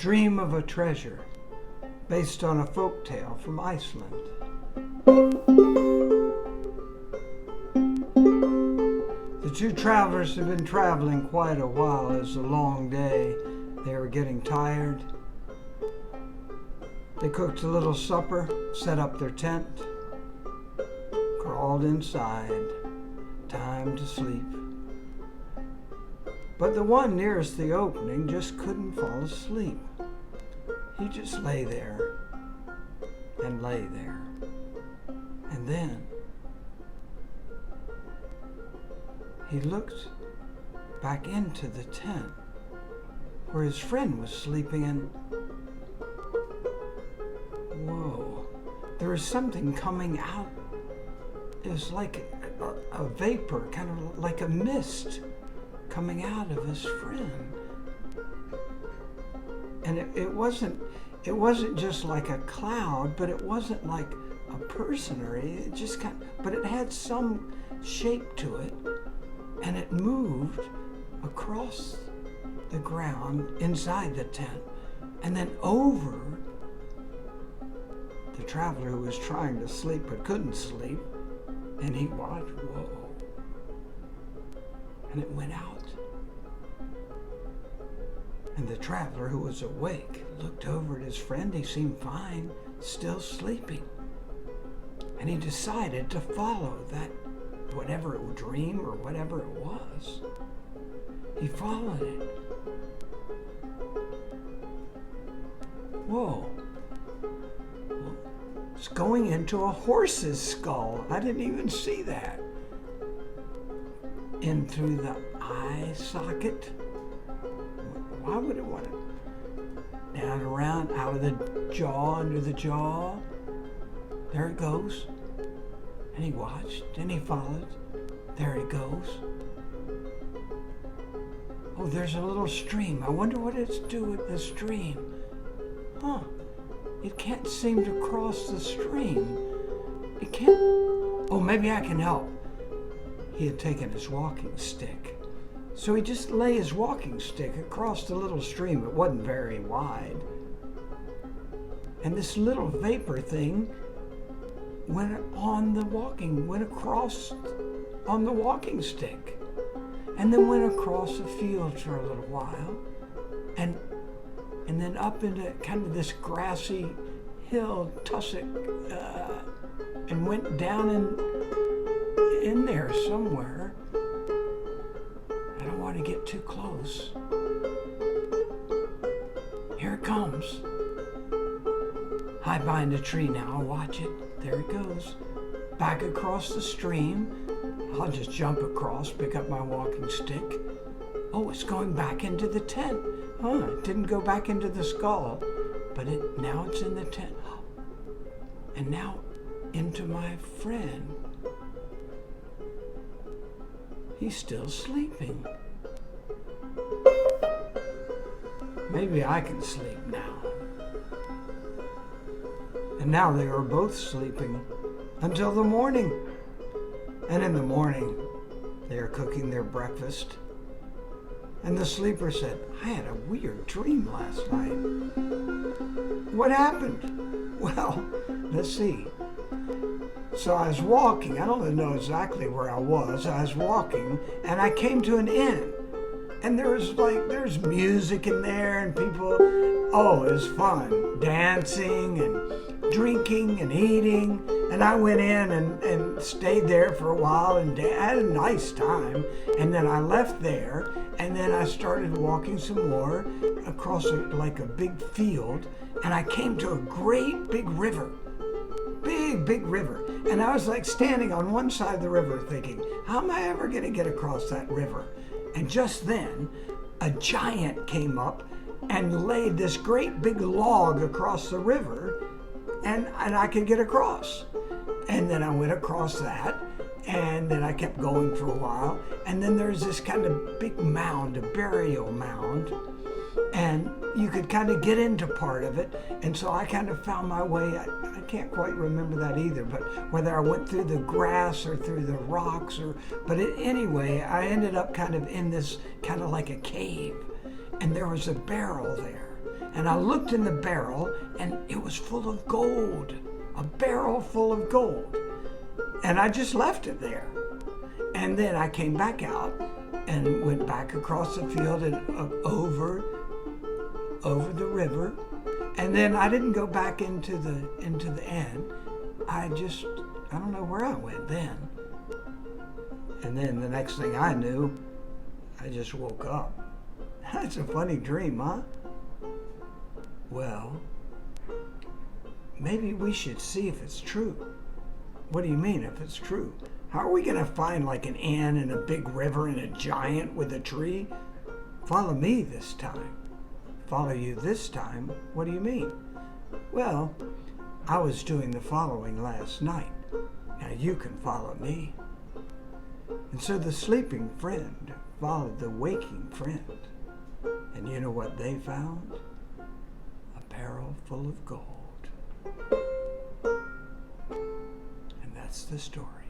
dream of a treasure based on a folk tale from Iceland. The two travelers had been traveling quite a while. It was a long day. They were getting tired. They cooked a little supper, set up their tent, crawled inside. Time to sleep. But the one nearest the opening just couldn't fall asleep. He just lay there and lay there. And then he looked back into the tent where his friend was sleeping, and whoa, there was something coming out. It was like a vapor, kind of like a mist coming out of his friend. And it wasn't just like a cloud, but it wasn't like a person or it just but it had some shape to it, and it moved across the ground inside the tent and then over the traveler who was trying to sleep but couldn't sleep. And he watched, whoa, and it went out. And the traveler who was awake looked over at his friend. He seemed fine, still sleeping. And he decided to follow that, whatever it was, dream or whatever it was. He followed it. Whoa. It's going into a horse's skull. I didn't even see that. In through the eye socket. Why would it want it? Down, around, out of the jaw, under the jaw. There it goes. And he watched and he followed. There it goes. Oh, there's a little stream. I wonder what it's doing with the stream. Huh. It can't seem to cross the stream. It can't. Oh, maybe I can help. He had taken his walking stick. So he just lay his walking stick across the little stream. It wasn't very wide. And this little vapor thing went across on the walking stick. And then went across the field for a little while. And then up into kind of this grassy hill, tussock, and went down in there somewhere. I don't want to get too close. Here it comes. Hide behind a tree now. I'll watch it. There it goes. Back across the stream. I'll just jump across, pick up my walking stick. Oh, it's going back into the tent. It didn't go back into the skull, but now it's in the tent. And now into my friend. He's still sleeping. Maybe I can sleep now. And now they are both sleeping until the morning. And in the morning, they are cooking their breakfast. And the sleeper said, I had a weird dream last night. What happened? Well, let's see. So I was walking. I don't know exactly where I was. I was walking and I came to an inn. And there's music in there and people, it was fun. Dancing and drinking and eating. And I went in and stayed there for a while and had a nice time. And then I left there and then I started walking some more across like a big field. And I came to a great big river. Big river. And I was like standing on one side of the river thinking, how am I ever going to get across that river? And just then, a giant came up and laid this great big log across the river, and I could get across. And then I went across that, and then I kept going for a while, and then there's this kind of big mound, a burial mound, and you could kind of get into part of it, and so I kind of found my way. I can't quite remember that either, but whether I went through the grass or through the rocks, anyway, I ended up kind of in this kind of like a cave, and there was a barrel there, and I looked in the barrel, and it was full of gold, a barrel full of gold. And I just left it there. And then I came back out and went back across the field and over the river. And then I didn't go back into the inn. I don't know where I went then. And then the next thing I knew, I just woke up. That's a funny dream, huh? Well, maybe we should see if it's true. What do you mean, if it's true? How are we going to find like an inn and a big river and a giant with a tree? Follow me this time. Follow you this time? What do you mean? Well, I was doing the following last night. Now you can follow me. And so the sleeping friend followed the waking friend. And you know what they found? A barrel full of gold. And that's the story.